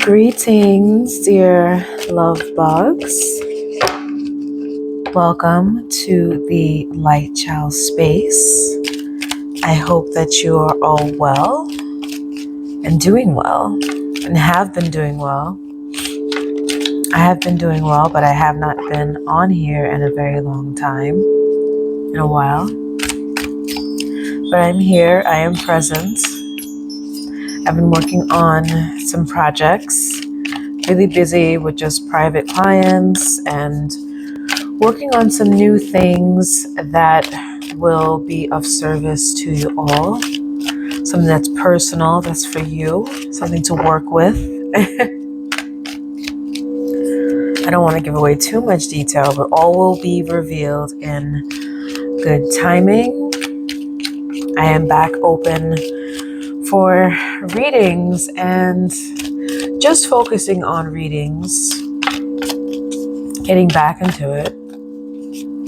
Greetings, dear love bugs. Welcome to the TheLightChildSpace. I hope that you are all well and doing well and have been doing well. I have been doing well, but I have not been on here in a very long time, in a while. But I'm here, I am present. I've been working on some projects, really busy with just private clients and working on some new things that will be of service to you all. Something that's personal, that's for you, something to work with. I don't want to give away too much detail, but all will be revealed in good timing. I am back open for readings and just focusing on readings, getting back into it.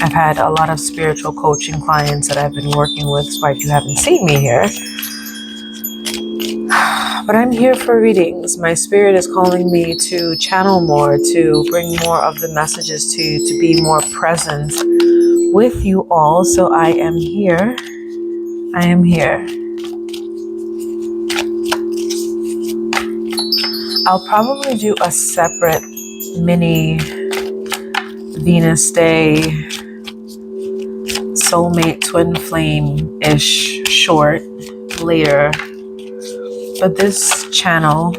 I've had a lot of spiritual coaching clients that I've been working with, so you haven't seen me here. But I'm here for readings. My spirit is calling me to channel more, to bring more of the messages to you, to be more present with you all. So I am here. I am here. I'll probably do a separate mini Venus Day soulmate twin flame-ish short later. But this channel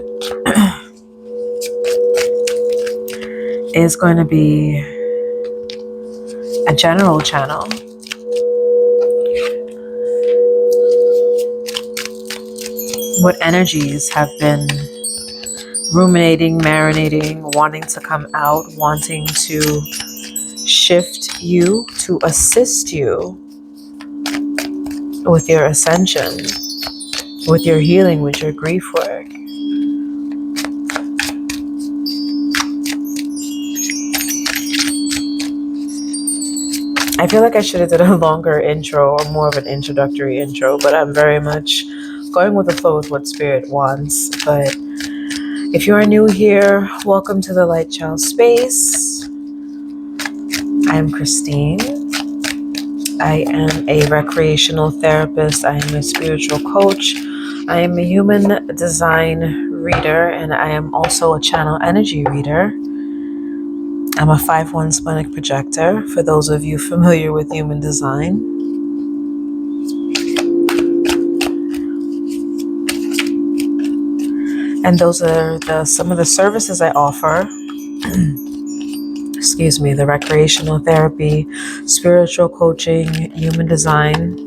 is going to be a general channel. What energies have been ruminating, marinating, wanting to come out, wanting to shift you, to assist you with your ascension, with your healing, with your grief work. I feel like I should have did a longer intro or more of an introductory intro, but I'm very much going with the flow with what Spirit wants. But if you are new here, welcome to the TheLightChildSpace. I am Christine. I am a recreational therapist. I am a spiritual coach. I am a human design reader, and I am also a channel energy reader. I'm a 5/1 splenic projector, for those of you familiar with human design. And those are some of the services I offer. Excuse me, the recreational therapy, spiritual coaching, human design,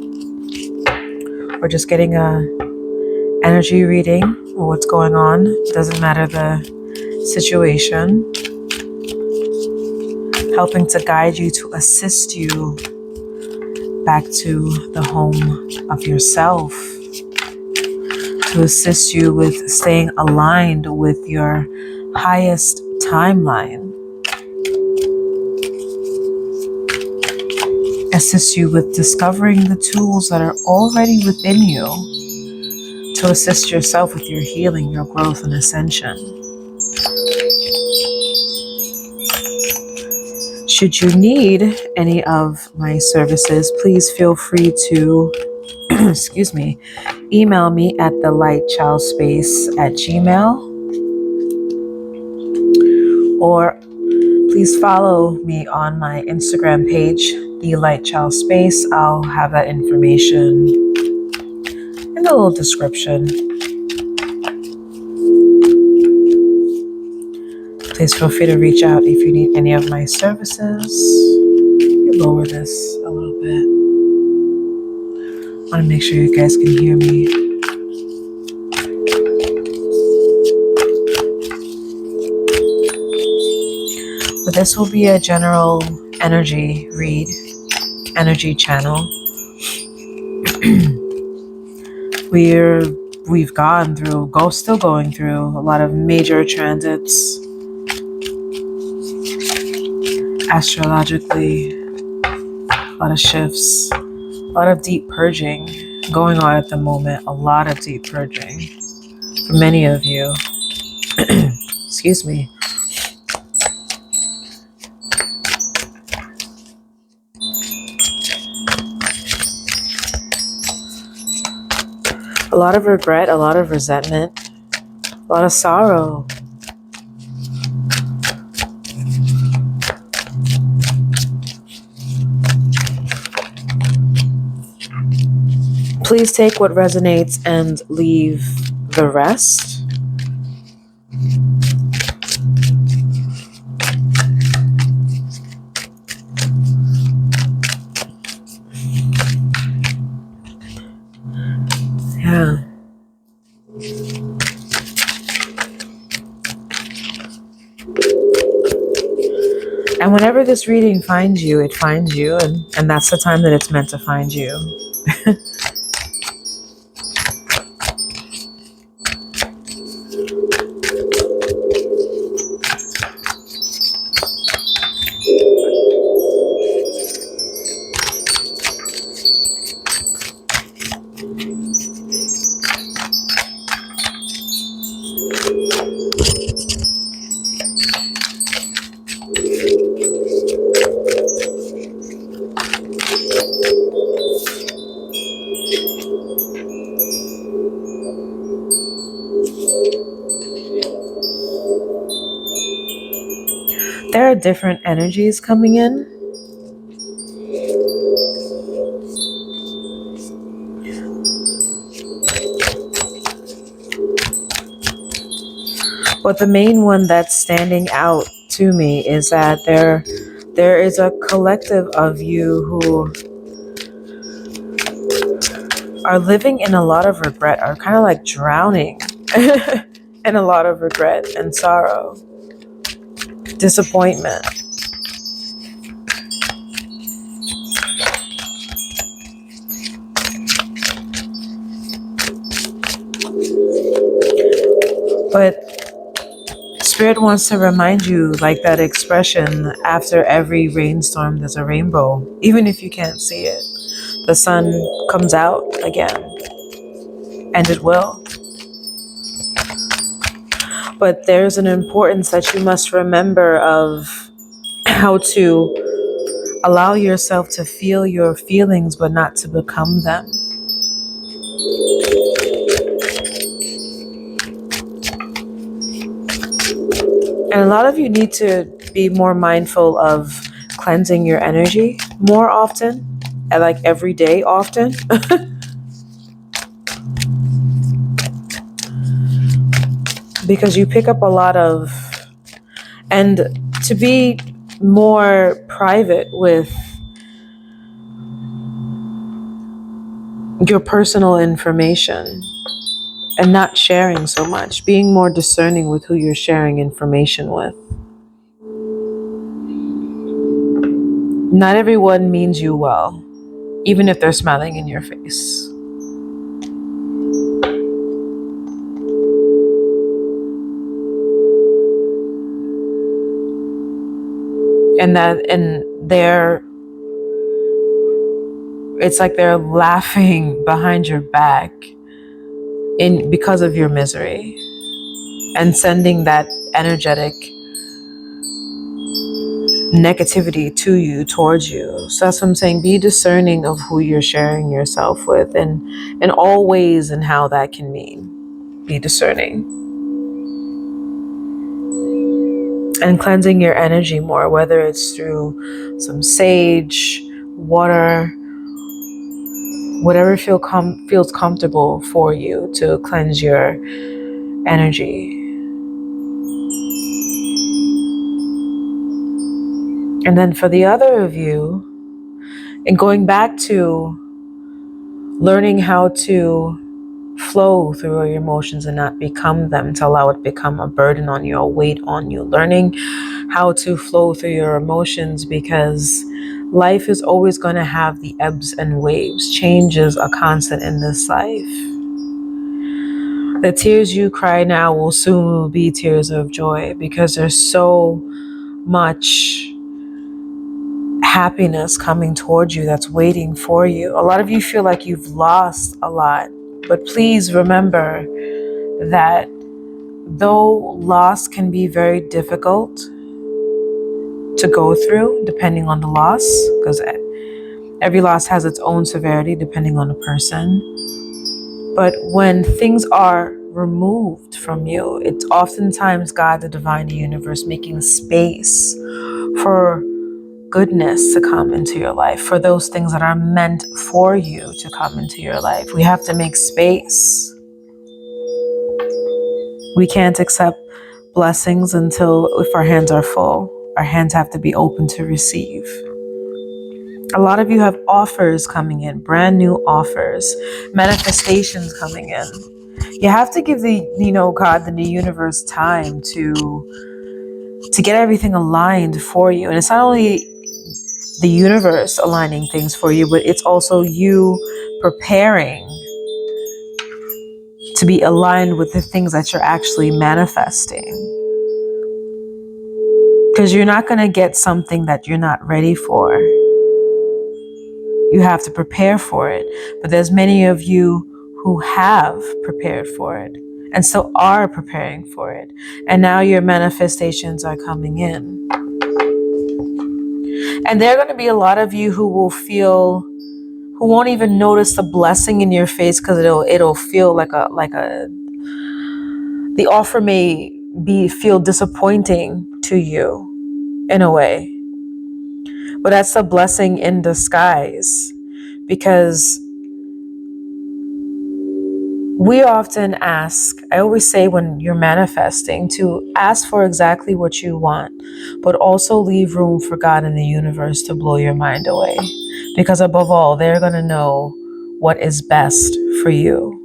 or just getting a energy reading or what's going on. Doesn't matter the situation. Helping to guide you, to assist you back to the home of yourself. To assist you with staying aligned with your highest timeline. Assist you with discovering the tools that are already within you to assist yourself with your healing, your growth, and ascension. Should you need any of my services, please feel free to excuse me, email me at TheLightChildSpace@gmail.com, or please follow me on my Instagram page, TheLightChildSpace. I'll have that information in the little description. Please feel free to reach out if you need any of my services. Let me lower this a little bit. I want to make sure you guys can hear me. But this will be a general energy read, energy channel. We've gone through, still going through a lot of major transits astrologically, a lot of shifts, a lot of deep purging going on at the moment, a lot of deep purging for many of you. Excuse me. A lot of regret, a lot of resentment, a lot of sorrow. Please take what resonates and leave the rest. Yeah. And whenever this reading finds you, it finds you, and that's the time that it's meant to find you. There are different energies coming in. But the main one that's standing out to me is that there is a collective of you who are living in a lot of regret, are kind of like drowning in a lot of regret and sorrow, disappointment. But Spirit wants to remind you, like that expression, after every rainstorm, there's a rainbow. Even if you can't see it, the sun comes out again, and it will. But there's an importance that you must remember of how to allow yourself to feel your feelings, but not to become them. And a lot of you need to be more mindful of cleansing your energy more often, and like every day often. Because you pick up a lot of, and to be more private with your personal information and not sharing so much, being more discerning with who you're sharing information with. Not everyone means you well, even if they're smiling in your face. It's like they're laughing behind your back because of your misery, and sending that energetic negativity to you, towards you. So that's what I'm saying. Be discerning of who you're sharing yourself with, and in all ways and how that can mean. Be discerning. And cleansing your energy more, whether it's through some sage, water, whatever feels comfortable for you to cleanse your energy. And then for the other of you, and going back to learning how to flow through your emotions and not become them, to allow it to become a burden on you, a weight on you. Learning how to flow through your emotions, because life is always going to have the ebbs and waves. Change is a constant in this life. The tears you cry now will soon be tears of joy, because there's so much happiness coming towards you that's waiting for you. A lot of you feel like you've lost a lot, but please remember that though loss can be very difficult to go through depending on the loss, because every loss has its own severity depending on the person. But when things are removed from you, it's oftentimes God, the divine, the universe, making space for goodness to come into your life, for those things that are meant for you to come into your life. We have to make space. We can't accept blessings until if our hands are full. Our hands have to be open to receive. A lot of you have offers coming in, brand new offers, manifestations coming in. You have to give God, the universe, time to get everything aligned for you. And it's not only the universe aligning things for you, but it's also you preparing to be aligned with the things that you're actually manifesting. Because you're not going to get something that you're not ready for. You have to prepare for it. But there's many of you who have prepared for it and still are preparing for it. And now your manifestations are coming in. And there are going to be a lot of you who won't even notice the blessing in your face, because it'll feel like the offer may feel disappointing to you in a way. But that's a blessing in disguise, because we often ask, I always say when you're manifesting, to ask for exactly what you want, but also leave room for God and the universe to blow your mind away. Because above all, they're going to know what is best for you.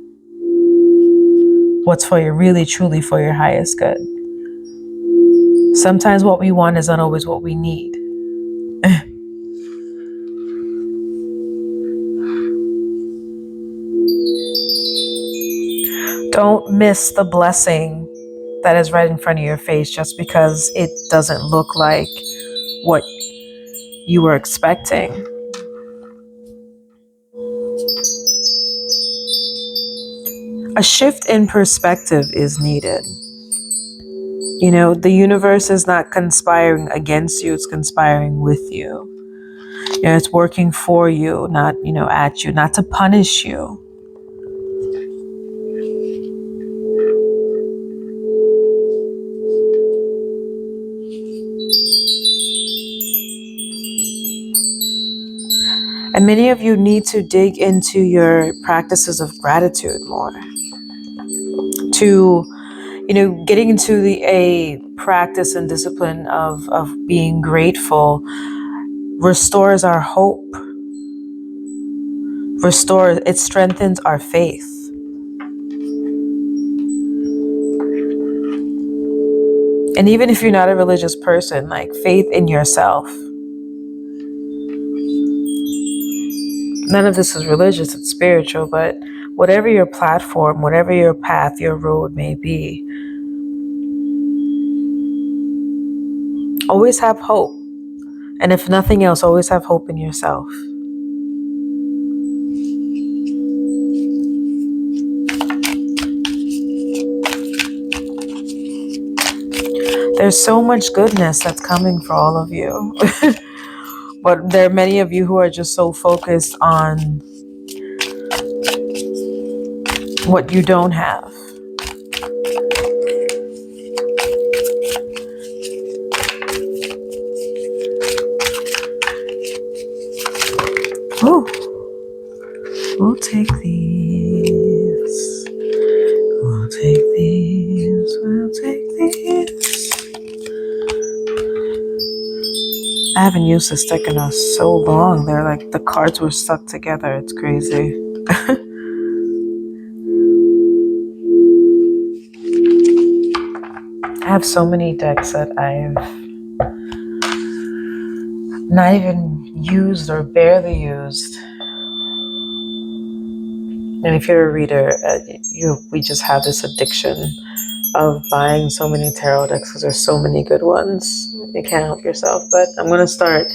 What's for you, really, truly for your highest good. Sometimes what we want is not always what we need. Don't miss the blessing that is right in front of your face just because it doesn't look like what you were expecting. A shift in perspective is needed. The universe is not conspiring against you, it's conspiring with you. It's working for you, not, at you, not to punish you. And many of you need to dig into your practices of gratitude more. To, getting into a practice and discipline of being grateful restores our hope. It strengthens our faith. And even if you're not a religious person, like faith in yourself. None of this is religious, it's spiritual, but whatever your platform, whatever your path, your road may be, always have hope. And if nothing else, always have hope in yourself. There's so much goodness that's coming for all of you. But there are many of you who are just so focused on what you don't have. Ooh. We'll take these. We'll take these. We'll take these. I haven't used this deck in so long. They're like the cards were stuck together. It's crazy. I have so many decks that I've not even used or barely used. And if you're a reader, we just have this addiction of buying so many tarot decks because there's so many good ones. You can't help yourself. But I'm going to start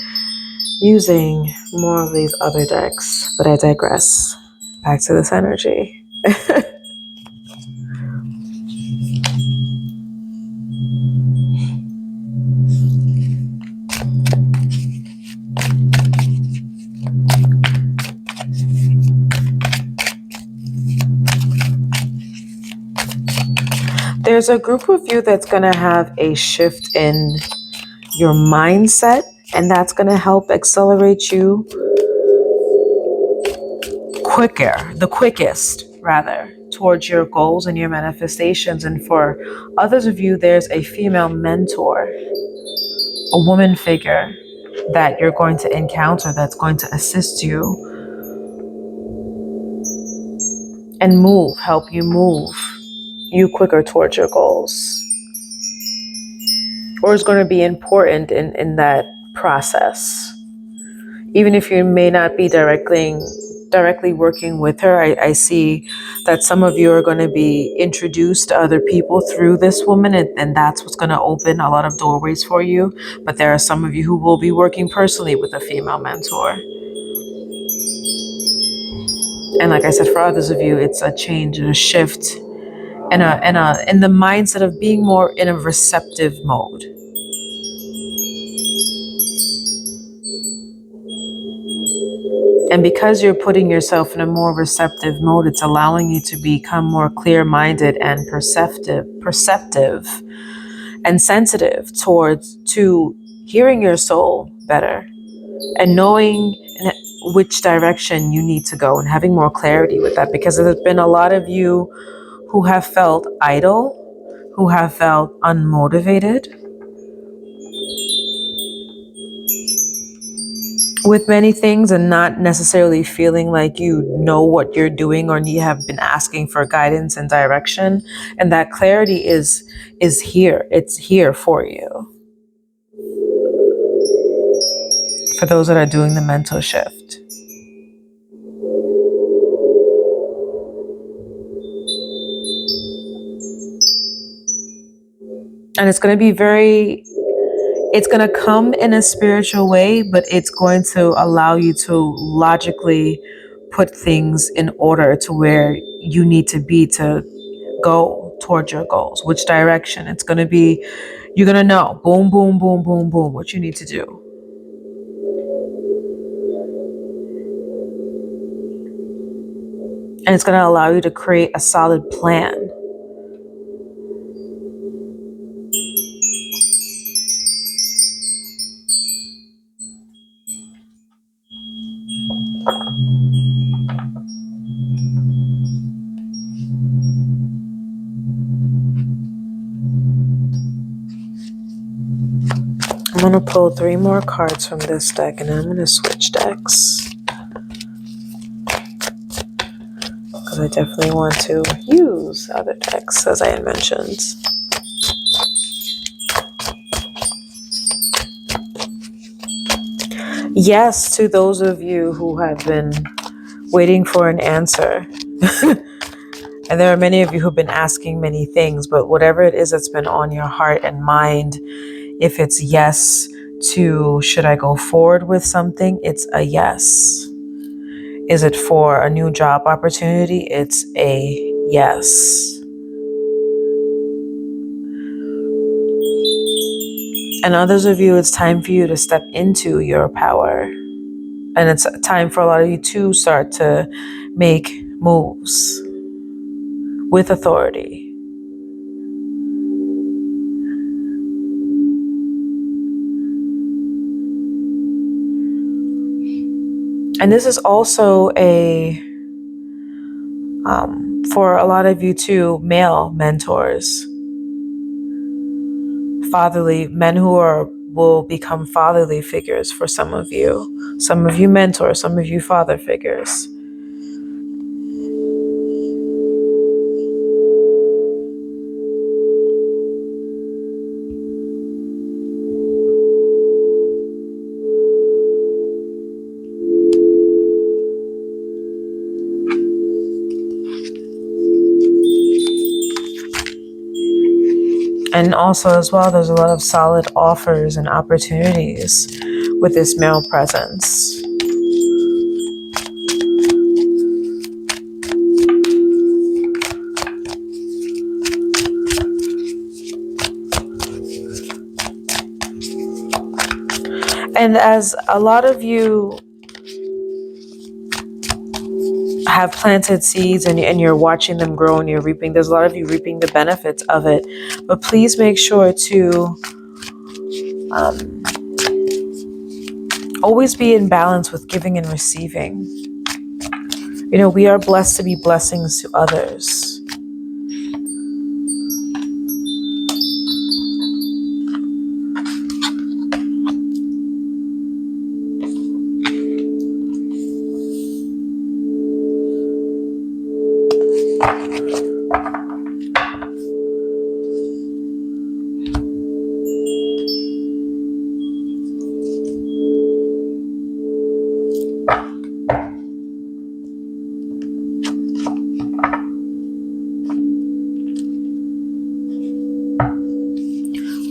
using more of these other decks. But I digress. Back to this energy. There's a group of you that's going to have a shift in your mindset, and that's going to help accelerate you quickest rather, towards your goals and your manifestations. And for others of you, there's a female mentor, a woman figure that you're going to encounter that's going to assist you and help you move you quicker towards your goals, or is going to be important in that process. Even if you may not be directly working with her, I see that some of you are going to be introduced to other people through this woman, and that's what's going to open a lot of doorways for you. But there are some of you who will be working personally with a female mentor. And like I said, for others of you, it's a change and a shift in the mindset of being more in a receptive mode. And because you're putting yourself in a more receptive mode, it's allowing you to become more clear-minded and perceptive and sensitive to hearing your soul better and knowing which direction you need to go and having more clarity with that. Because there's been a lot of you who have felt idle, who have felt unmotivated with many things, and not necessarily feeling like you know what you're doing, or you have been asking for guidance and direction. And that clarity is here. It's here for you, for those that are doing the mental shift. And it's going to be it's going to come in a spiritual way, but it's going to allow you to logically put things in order to where you need to be to go towards your goals, which direction. It's going to be, you're going to know, boom, boom, boom, boom, boom, what you need to do. And it's going to allow you to create a solid plan. I'm going to pull 3 more cards from this deck, and then I'm going to switch decks, because I definitely want to use other decks, as I had mentioned. Yes, to those of you who have been waiting for an answer. And there are many of you who've been asking many things, but whatever it is that's been on your heart and mind, if it's yes to, should I go forward with something? It's a yes. Is it for a new job opportunity? It's a yes. And others of you, it's time for you to step into your power. And it's time for a lot of you to start to make moves with authority. And this is also for a lot of you too, male mentors, fatherly men who will become fatherly figures for some of you mentors, some of you father figures. And also as well, there's a lot of solid offers and opportunities with this male presence. And as a lot of you have planted seeds and you're watching them grow and you're reaping. There's a lot of you reaping the benefits of it. But please make sure to always be in balance with giving and receiving. We are blessed to be blessings to others.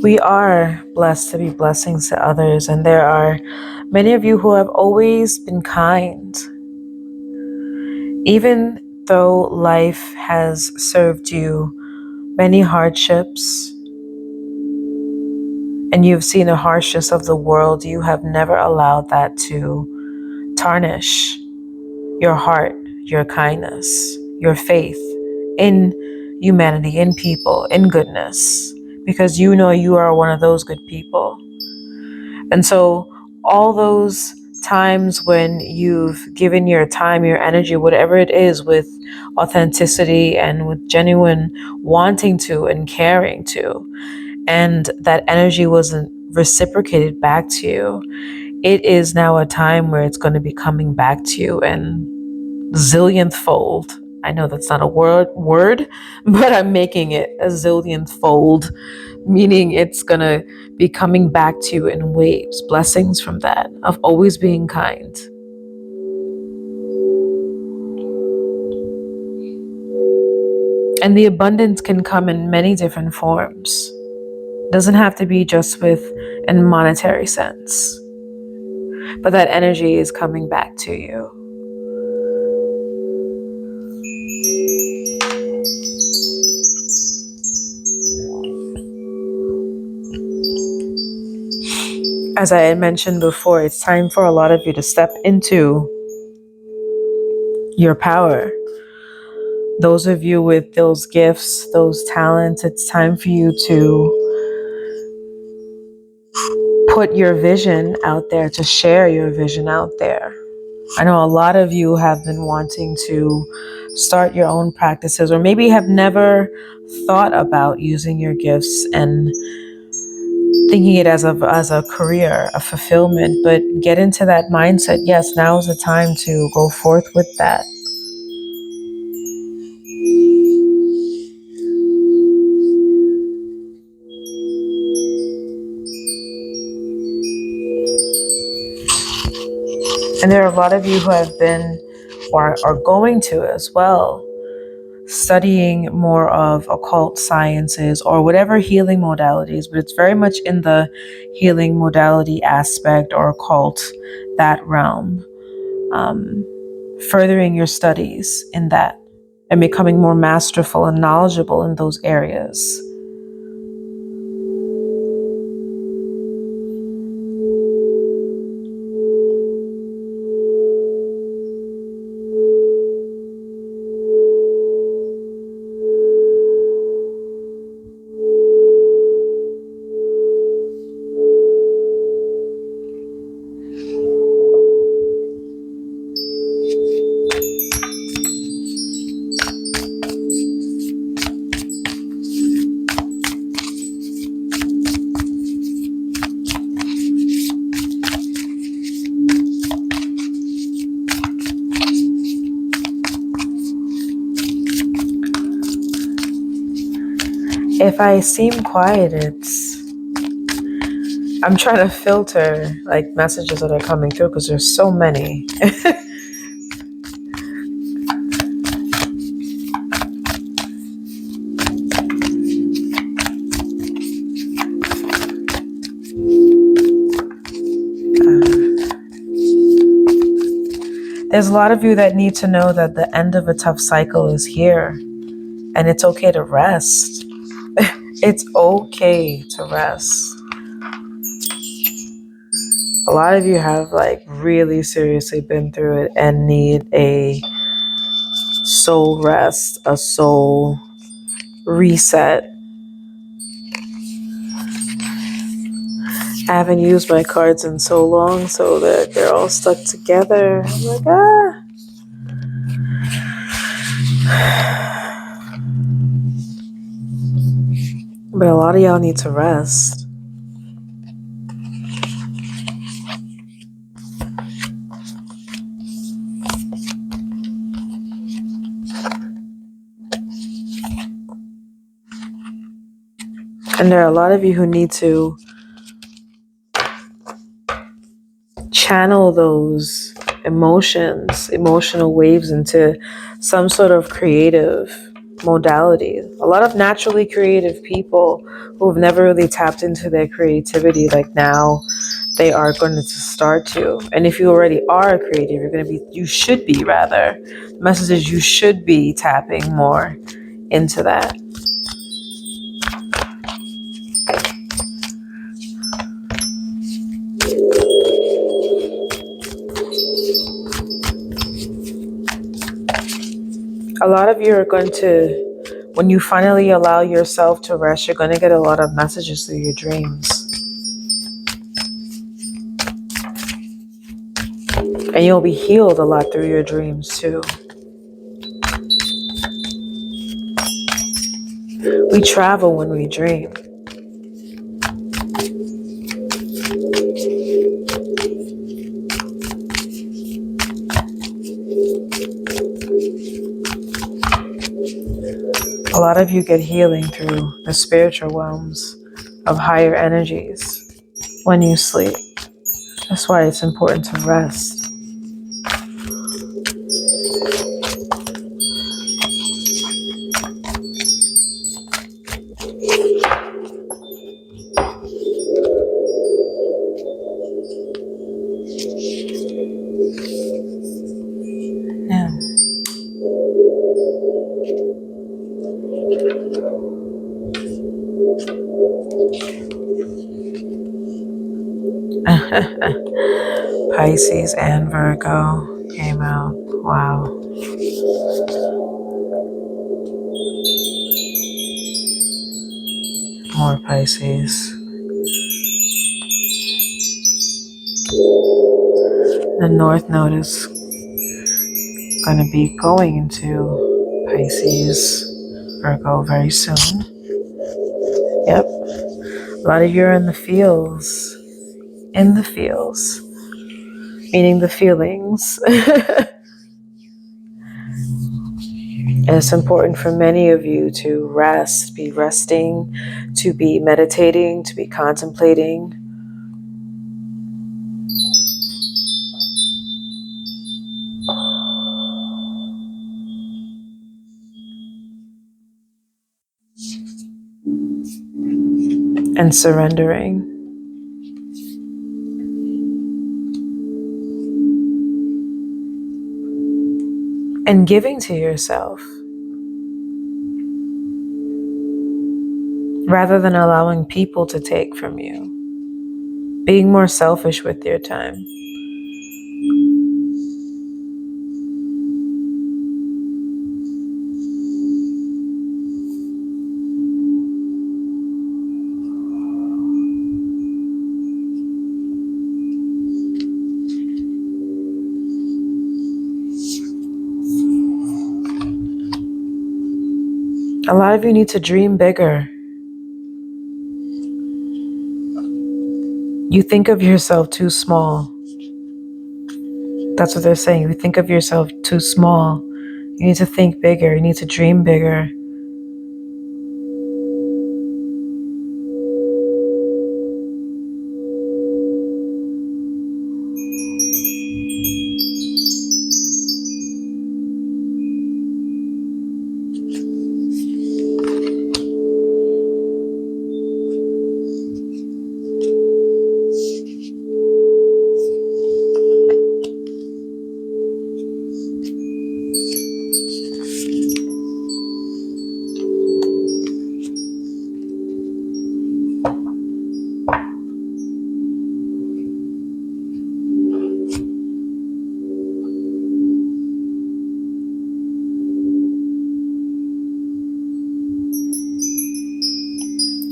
We are blessed to be blessings to others, and there are many of you who have always been kind. Even though life has served you many hardships and you've seen the harshness of the world, you have never allowed that to tarnish your heart, your kindness, your faith in humanity, in people, in goodness, because you know you are one of those good people. And so all those times when you've given your time, your energy, whatever it is, with authenticity and with genuine wanting to and caring to, and that energy wasn't reciprocated back to you, it is now a time where it's going to be coming back to you in zillionth fold. I know that's not a word, but I'm making it a zillionth fold, meaning it's going to be coming back to you in waves, blessings from that, of always being kind. And the abundance can come in many different forms. It doesn't have to be just with a monetary sense, but that energy is coming back to you. As I had mentioned before, it's time for a lot of you to step into your power. Those of you with those gifts, those talents, it's time for you to put your vision out there, to share your vision out there. I know a lot of you have been wanting to start your own practices, or maybe have never thought about using your gifts and thinking it as a career, a fulfillment, but get into that mindset. Yes, now is the time to go forth with that. And there are a lot of you who have been or are going to as well, studying more of occult sciences or whatever healing modalities, but it's very much in the healing modality aspect or occult, that realm. Furthering your studies in that and becoming more masterful and knowledgeable in those areas. If I seem quiet, I'm trying to filter like messages that are coming through because there's so many. There's a lot of you that need to know that the end of a tough cycle is here, and it's okay to rest. It's okay to rest. A lot of you have like really seriously been through it and need a soul rest, a soul reset. I haven't used my cards in so long, so that they're all stuck together. I'm like, But a lot of y'all need to rest. And there are a lot of you who need to channel those emotional waves into some sort of creative modality. A lot of naturally creative people who've never really tapped into their creativity, like now they are going to start to. And if you already are creative, you should be rather. The message is you should be tapping more into that. A lot of you are going to, when you finally allow yourself to rest, you're going to get a lot of messages through your dreams. And you'll be healed a lot through your dreams too. We travel when we dream. A lot of you get healing through the spiritual realms of higher energies when you sleep. That's why it's important to rest. Yeah. Pisces and Virgo came out. Wow. More Pisces. The North Node is going to be going into Pisces, Virgo very soon. Yep. A lot of you are in the fields. In the fields. Meaning the feelings. And it's important for many of you to rest, be resting, to be meditating, to be contemplating. And surrendering. And giving to yourself. Rather than allowing people to take from you. Being more selfish with your time. A lot of you need to dream bigger. You think of yourself too small. That's what they're saying. You think of yourself too small. You need to think bigger. You need to dream bigger.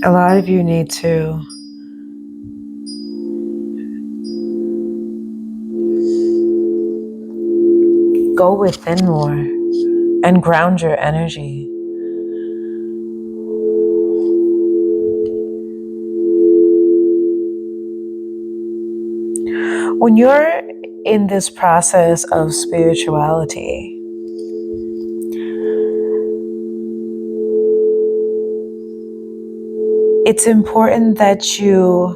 A lot of you need to go within more and ground your energy. When you're in this process of spirituality, it's important that you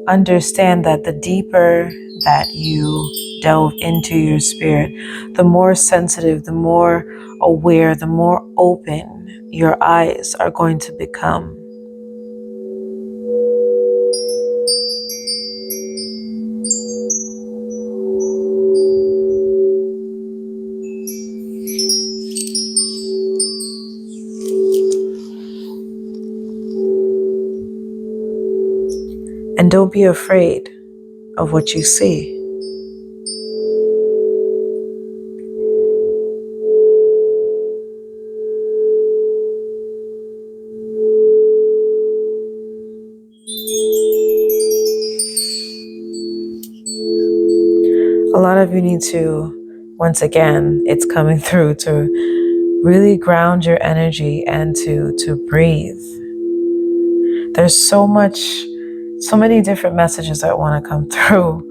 understand that the deeper that you delve into your spirit, the more sensitive, the more aware, the more open your eyes are going to become. And don't be afraid of what you see. A lot of you need to, once again, it's coming through, to really ground your energy and to breathe. There's so many different messages that want to come through.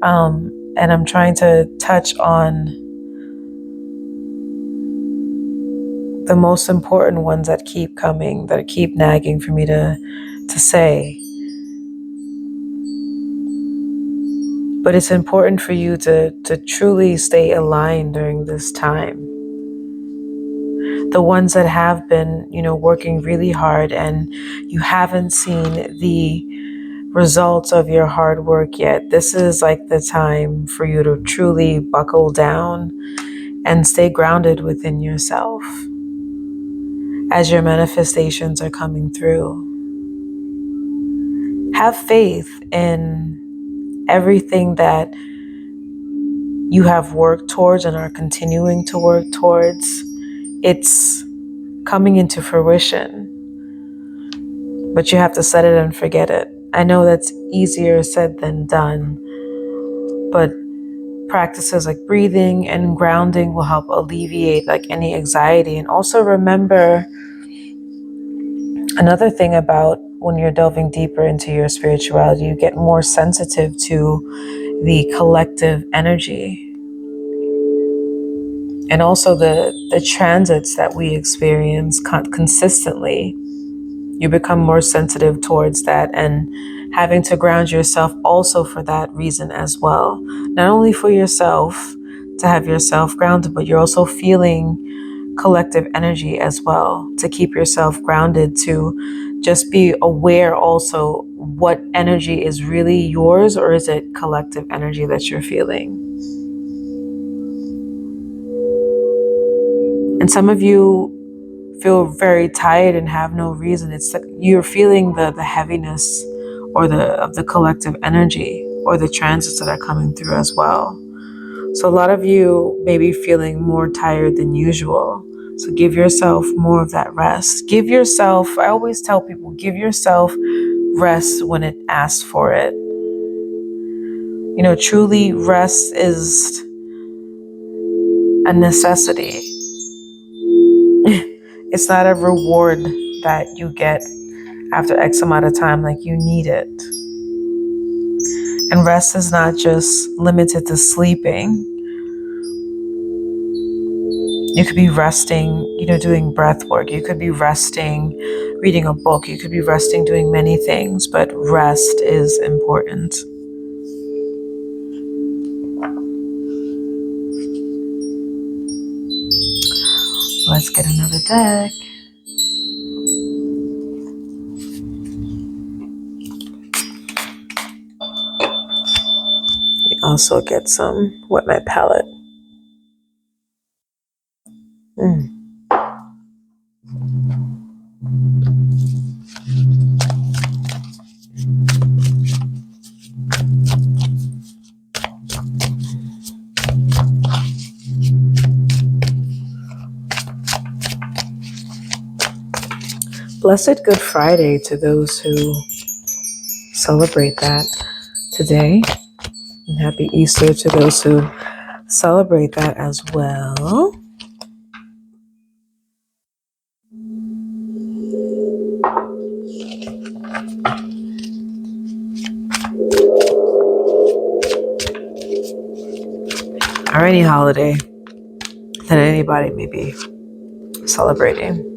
And I'm trying to touch on the most important ones that keep coming, that keep nagging for me to say. But it's important for you to truly stay aligned during this time. The ones that have been, working really hard and you haven't seen the results of your hard work yet, this is like the time for you to truly buckle down and stay grounded within yourself as your manifestations are coming through. Have faith in everything that you have worked towards and are continuing to work towards. It's coming into fruition, but you have to set it and forget it. I know that's easier said than done, but practices like breathing and grounding will help alleviate like any anxiety. And also remember another thing about when you're delving deeper into your spirituality, you get more sensitive to the collective energy and also the transits that we experience consistently. You become more sensitive towards that and having to ground yourself also for that reason as well. Not only for yourself to have yourself grounded, but you're also feeling collective energy as well to keep yourself grounded, to just be aware also what energy is really yours or is it collective energy that you're feeling. And some of you feel very tired and have no reason. It's like you're feeling the heaviness or of the collective energy or the transits that are coming through as well. So a lot of you may be feeling more tired than usual. So give yourself more of that rest. I always tell people, give yourself rest when it asks for it. Truly rest is a necessity. It's not a reward that you get after X amount of time, like you need it. And rest is not just limited to sleeping. You could be resting, doing breath work. You could be resting, reading a book. You could be resting, doing many things, but rest is important. Let's get another deck. Also get some wet my palette. Blessed Good Friday to those who celebrate that today. And happy Easter to those who celebrate that as well. Or any holiday that anybody may be celebrating.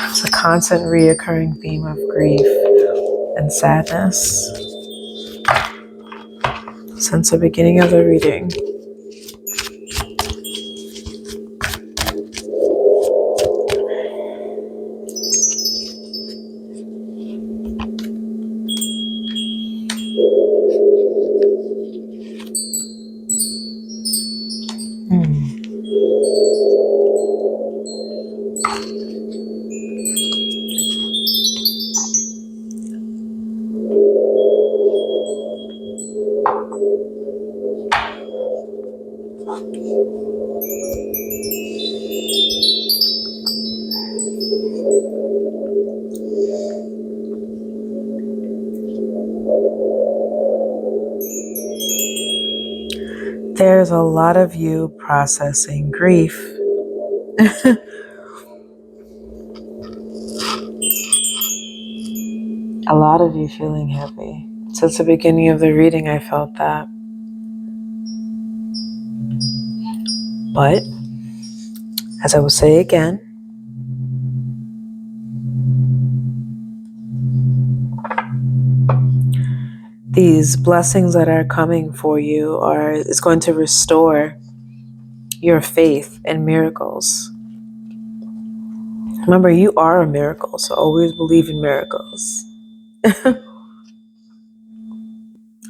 It's a constant reoccurring theme of grief and sadness since the beginning of the reading. There's a lot of you processing grief. A lot of you feeling heavy. Since the beginning of the reading, I felt that. But, as I will say again, these blessings that are coming for you is going to restore your faith in miracles. Remember, you are a miracle, so always believe in miracles.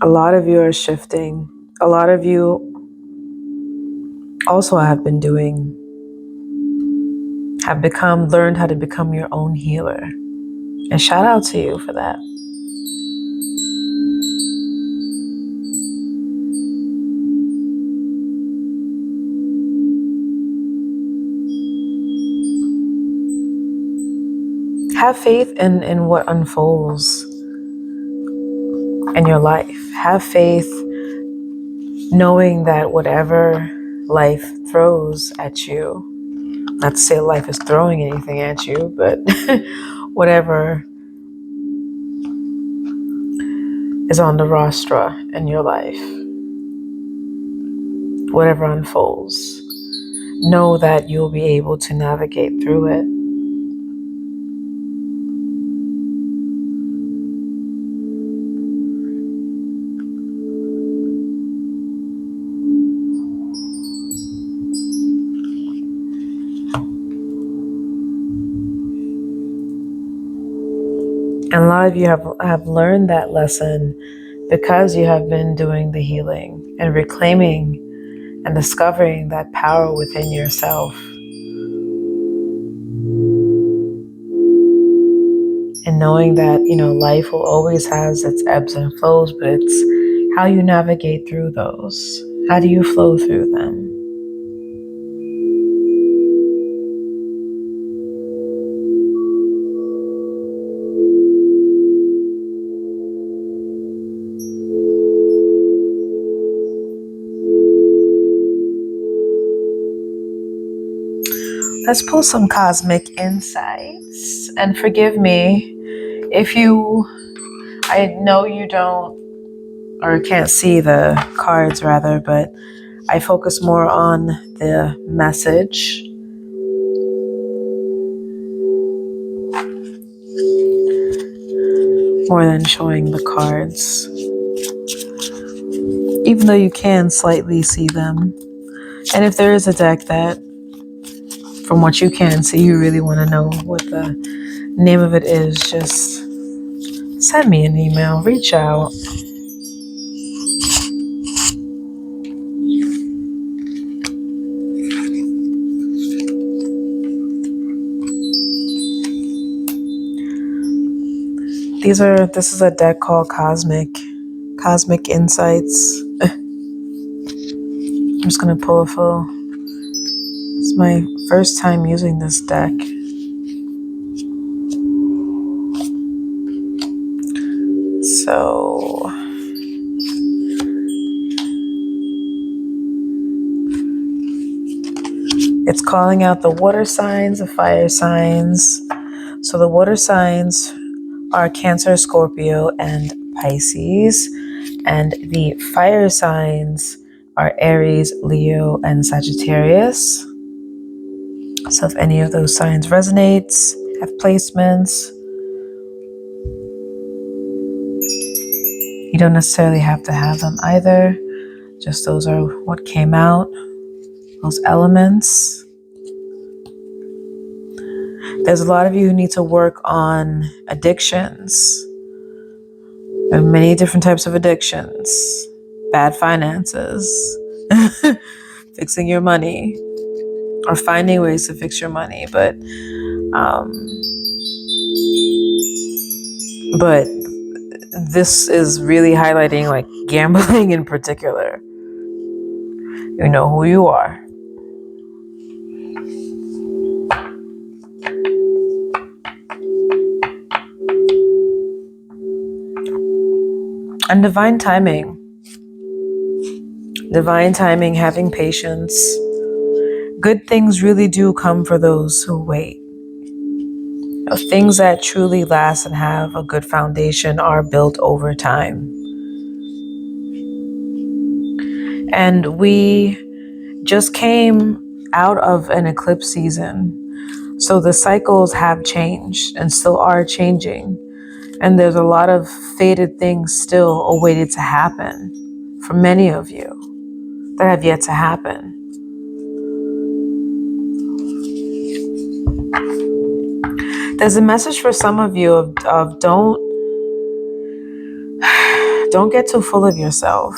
A lot of you are shifting. A lot of you also have learned how to become your own healer. And shout out to you for that. Have faith in what unfolds in your life. Have faith knowing that whatever life throws at you, not to say life is throwing anything at you, but whatever is on the rostra in your life, whatever unfolds, know that you'll be able to navigate through it. And a lot of you have learned that lesson because you have been doing the healing and reclaiming and discovering that power within yourself. And knowing that, life will always has its ebbs and flows, but it's how you navigate through those. How do you flow through them? Let's pull some cosmic insights. And forgive me if I know you don't or can't see the cards rather, but I focus more on the message. More than showing the cards. Even though you can slightly see them. And if there is a deck that, from what you can see, you really want to know what the name of it is, just send me an email, reach out. This is a deck called Cosmic cosmic insights. I'm just going to pull a full. It's my first time using this deck. So it's calling out the water signs, the fire signs. So the water signs are Cancer, Scorpio, and Pisces. And the fire signs are Aries, Leo, and Sagittarius. So if any of those signs resonates, have placements, you don't necessarily have to have them either. Just those are what came out, those elements. There's a lot of you who need to work on addictions. There are many different types of addictions. Bad finances, fixing your money, or finding ways to fix your money. But this is really highlighting like gambling in particular. You know who you are. And divine timing, having patience. Good things really do come for those who wait. Things that truly last and have a good foundation are built over time. And we just came out of an eclipse season. So the cycles have changed and still are changing. And there's a lot of fated things still awaited to happen for many of you that have yet to happen. There's a message for some of you of don't get too full of yourself.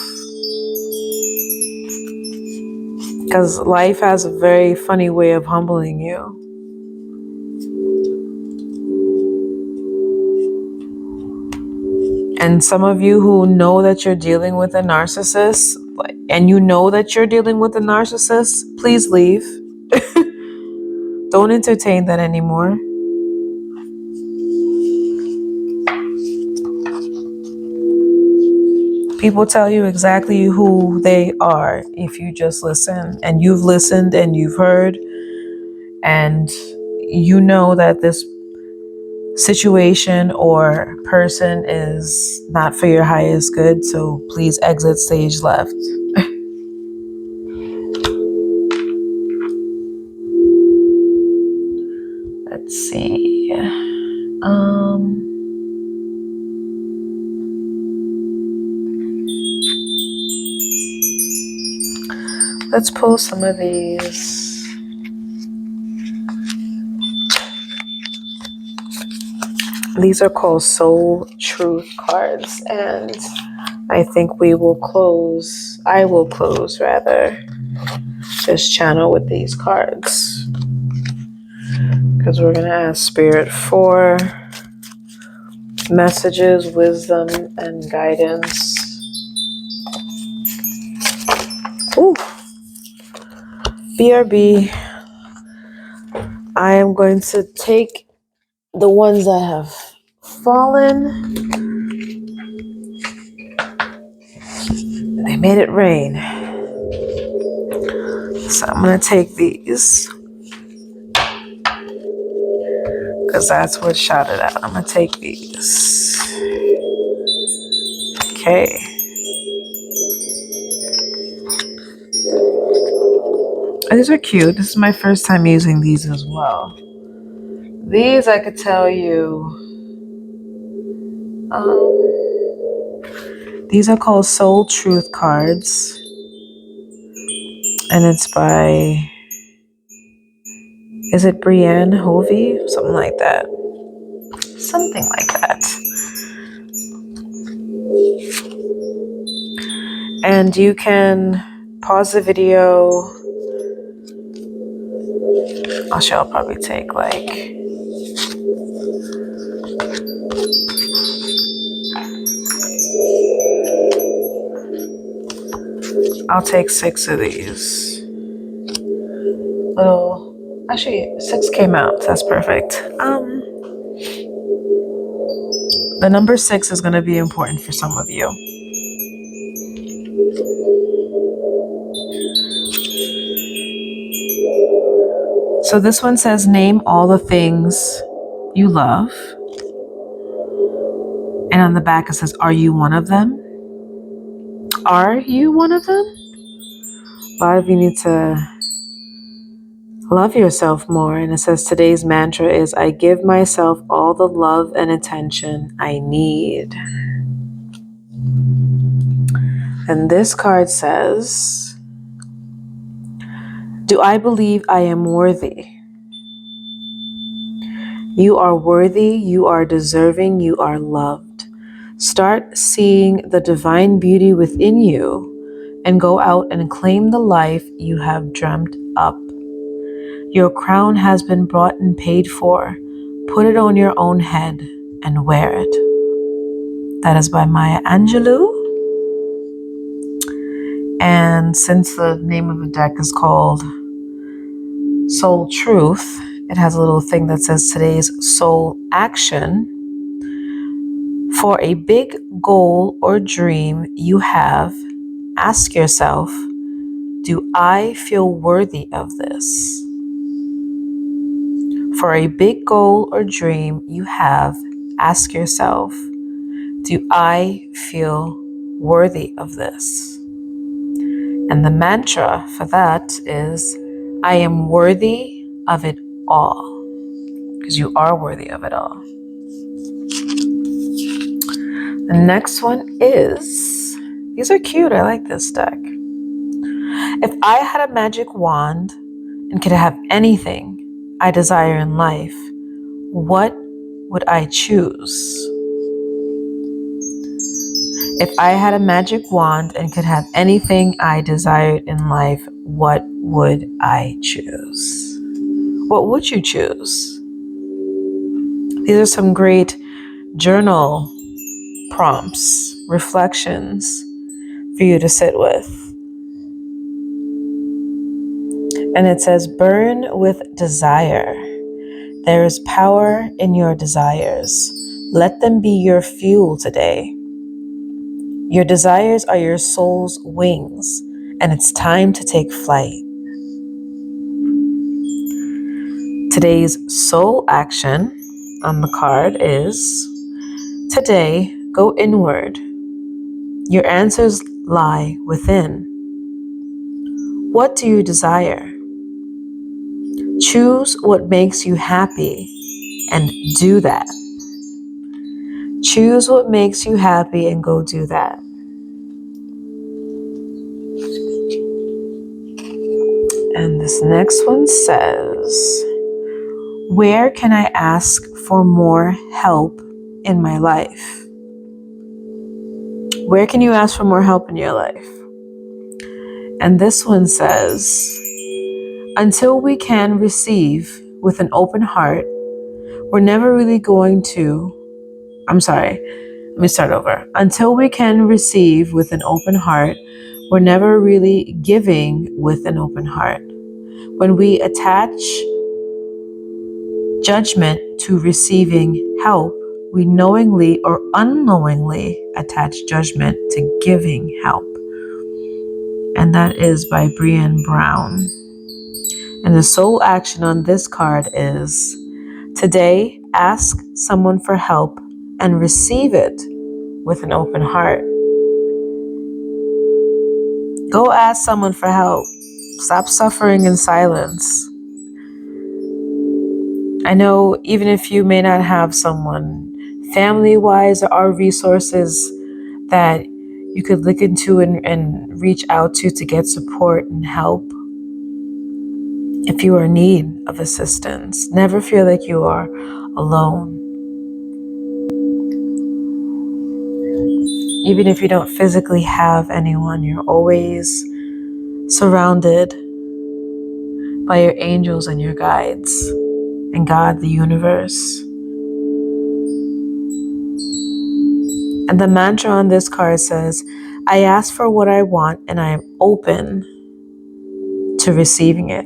Because life has a very funny way of humbling you. And some of you who know that you're dealing with a narcissist, and you know that you're dealing with a narcissist, please leave. Don't entertain that anymore. People tell you exactly who they are if you just listen. And you've listened and you've heard. And you know that this situation or person is not for your highest good. So please exit stage left. Let's see. Let's pull some of these. These are called Soul Truth cards, and I think I will close this channel with these cards. Because we're going to ask Spirit for messages, wisdom, and guidance. Ooh. BRB. I am going to take the ones that have fallen. They made it rain. So I'm going to take these. Because that's what shot it out. I'm going to take these. Okay. These are cute. This is my first time using these as well. These I could tell you. These are called Soul Truth cards. And it's by, is it Brienne Hovey? Something like that. Something like that. And you can pause the video. I'll probably take like I'll take 6 of these. Actually, 6 came out. That's perfect. The number 6 is going to be important for some of you. So this one says, name all the things you love. And on the back it says, are you one of them? Are you one of them? A lot of you need to love yourself more. And it says today's mantra is, I give myself all the love and attention I need. And this card says, do I believe I am worthy? You are worthy, you are deserving, you are loved. Start seeing the divine beauty within you and go out and claim the life you have dreamt up. Your crown has been brought and paid for. Put it on your own head and wear it. That is by Maya Angelou. And since the name of the deck is called Soul Truth, it has a little thing that says today's soul action. For a big goal or dream you have, ask yourself, do I feel worthy of this? For a big goal or dream you have, ask yourself, do I feel worthy of this? And the mantra for that is, I am worthy of it all. Because you are worthy of it all. The next one is, these are cute, I like this deck. If I had a magic wand and could have anything I desire in life, what would I choose? If I had a magic wand and could have anything I desired in life, what would I choose? What would you choose? These are some great journal prompts, reflections for you to sit with. And it says, burn with desire. There is power in your desires. Let them be your fuel today. Your desires are your soul's wings, and it's time to take flight. Today's soul action on the card is, today, go inward. Your answers lie within. What do you desire? Choose what makes you happy and do that. Choose what makes you happy and go do that. And this next one says, where can I ask for more help in my life? Where can you ask for more help in your life? And this one says, until we can receive with an open heart, we're never really going to, let me start over. Until we can receive with an open heart, we're never really giving with an open heart. When we attach judgment to receiving help, we knowingly or unknowingly attach judgment to giving help. And that is by Brené Brown. And the soul action on this card is, today, ask someone for help and receive it with an open heart. Go ask someone for help. Stop suffering in silence. I know even if you may not have someone, family-wise, there are resources that you could look into and reach out to get support and help. If you are in need of assistance, never feel like you are alone. Even if you don't physically have anyone, you're always surrounded by your angels and your guides and God, the universe. And the mantra on this card says, I ask for what I want and I am open to receiving it.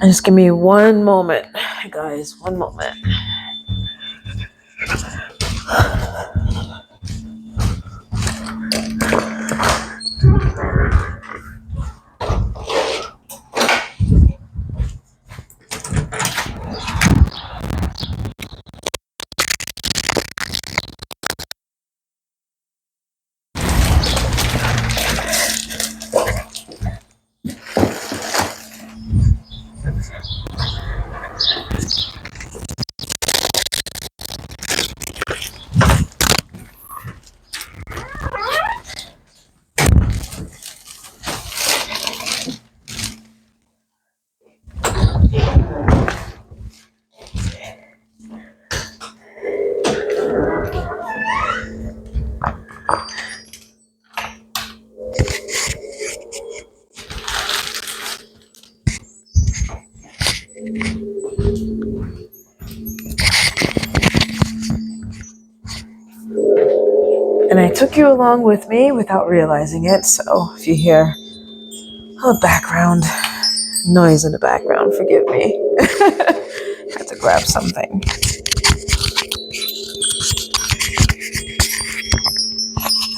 And just give me one moment, guys, one moment. And I took you along with me without realizing it. So if you hear a background noise in the background, forgive me. I had to grab something.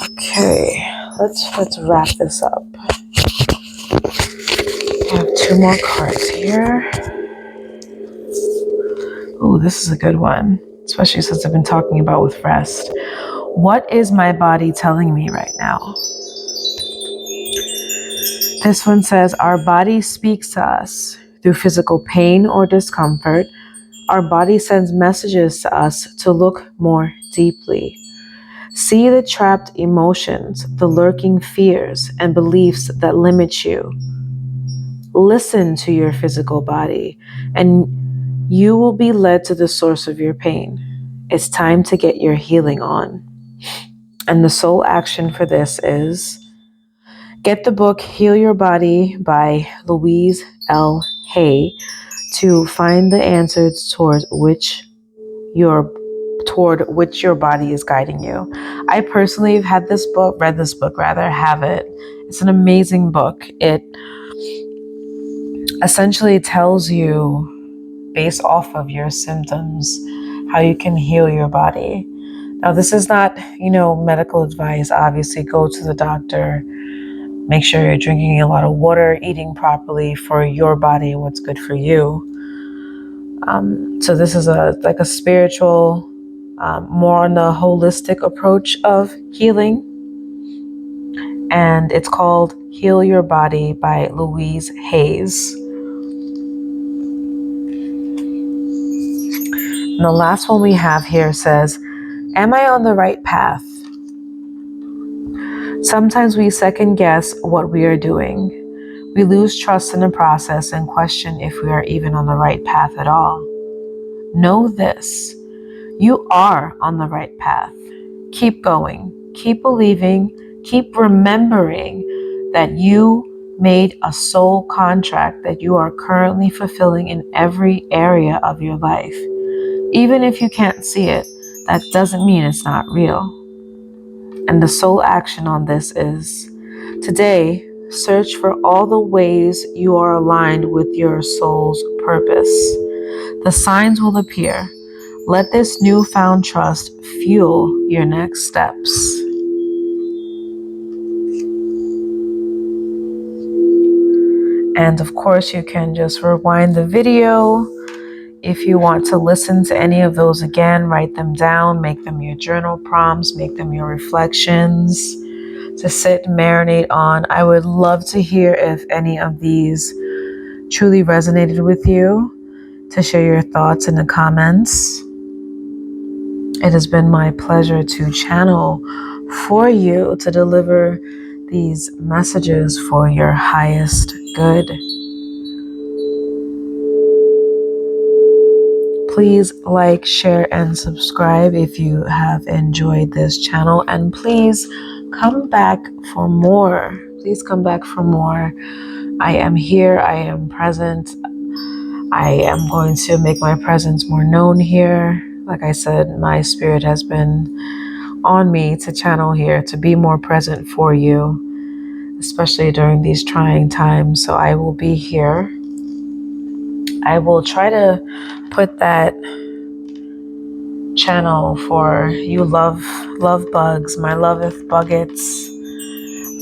Okay, let's wrap this up. I have 2 more cards here. Oh, this is a good one, especially since I've been talking about with rest. What is my body telling me right now? This one says, our body speaks to us through physical pain or discomfort. Our body sends messages to us to look more deeply. See the trapped emotions, the lurking fears and beliefs that limit you. Listen to your physical body, and you will be led to the source of your pain. It's time to get your healing on. And the sole action for this is get the book Heal Your Body by Louise L to find the answers toward which your body is guiding you. I personally have read this book, have it. It's an amazing book. It essentially tells you, based off of your symptoms, how you can heal your body. Now, this is not, medical advice. Obviously, go to the doctor. Make sure you're drinking a lot of water, eating properly for your body, what's good for you. So this is a spiritual, more on the holistic approach of healing. And it's called Heal Your Body by Louise Hayes. And the last one we have here says, am I on the right path? Sometimes we second guess what we are doing. We lose trust in the process and question if we are even on the right path at all. Know this, you are on the right path. Keep going, keep believing, keep remembering that you made a soul contract that you are currently fulfilling in every area of your life. Even if you can't see it, that doesn't mean it's not real. And the sole action on this is, today, search for all the ways you are aligned with your soul's purpose. The signs will appear. Let this newfound trust fuel your next steps. And of course, you can just rewind the video. If you want to listen to any of those again, write them down, make them your journal prompts, make them your reflections to sit and marinate on. I would love to hear if any of these truly resonated with you, to share your thoughts in the comments. It has been my pleasure to channel for you, to deliver these messages for your highest good. Please like, share, and subscribe if you have enjoyed this channel. And please come back for more. Please come back for more. I am here. I am present. I am going to make my presence more known here. Like I said, my spirit has been on me to channel here to be more present for you, especially during these trying times. So I will be here. I will try to put that channel for you love bugs, my loveth buggets,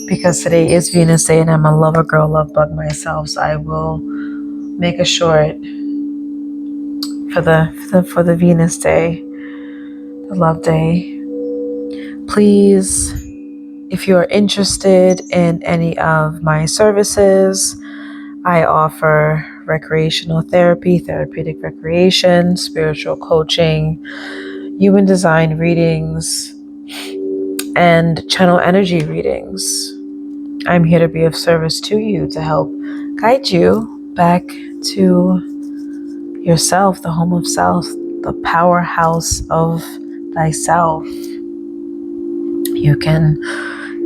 because today is Venus Day and I'm a lover girl, love bug myself. So I will make a short for the Venus Day, the love day. Please, if you are interested in any of my services, I offer recreational therapy, therapeutic recreation, spiritual coaching, human design readings, and channel energy readings. I'm here to be of service to you to help guide you back to yourself, the home of self, the powerhouse of thyself. You can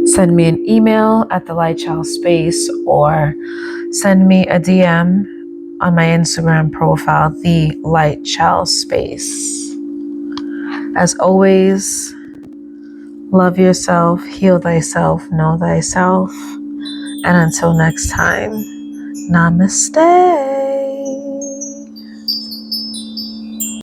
send me an email at TheLightChildSpace or send me a DM on my Instagram profile, TheLightChildSpace. As always, love yourself, heal thyself, know thyself, and until next time, namaste.